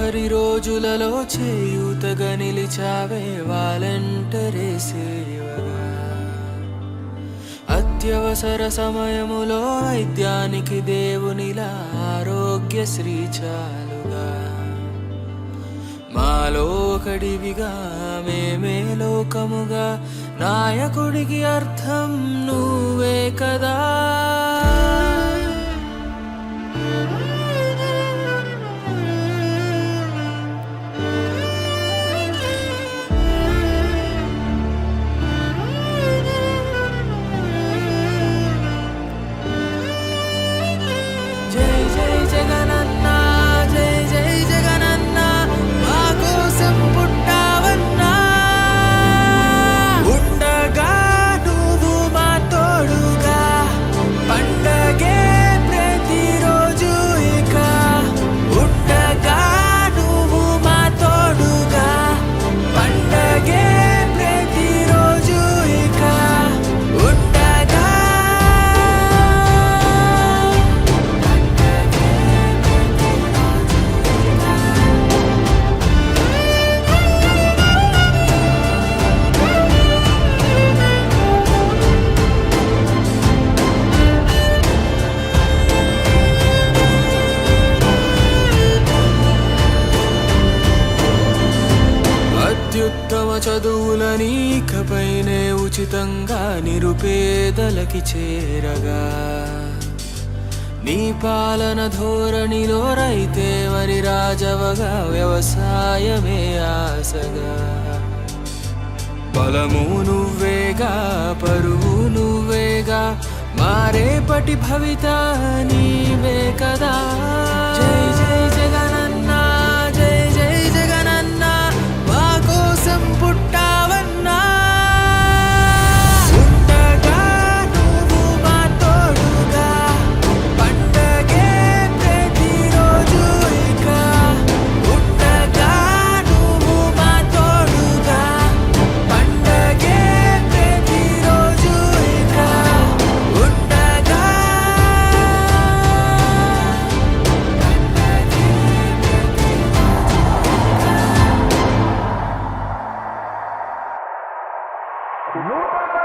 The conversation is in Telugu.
చివరి రోజులలో చేయూతగా నిలిచావే వాలంటరీ సేవగా. అత్యవసర సమయములో వైద్యానికి దేవునిలా ఆరోగ్యశ్రీ చాలుగా. మాలో ఒకడివిగా మేమే లోకముగా నాయకుడికి అర్థం నువ్వే కదా. జై జై జగనన్నా, జై జై జగనన్నా, మా కోసం పుట్టావన్నా. ఉండగా నువ్వు మా తోడుగా, పండగే ప్రతిరోజు ఇక. ఉండగా నువ్వు మా తోడుగా, పండగే ప్రతిరోజు ఇక. ఉండగా అత్యుత్తమ చదువులని ఇకపైనే ఉచితంగా నిరుపేదలకి చేరగా. నీ పాలన ధోరణిలో రైతే వరి రాజవగా, వ్యవసాయమే ఆశగా. బలము నువ్వేగా, పరువు నువ్వేగా, మారేపటి భవిత నీవే కదా. జై జై జగనన్నా, జై జై జగనన్నా, మా కోసం పుట్టావన్నా. ఉండగా నువ్వు మా తోడుగా, పండగే ప్రతిరోజు ఇక. ఉండగా నువ్వు మా తోడుగా, పండగే ప్రతిరోజు ఇక. ఉండగా నూతన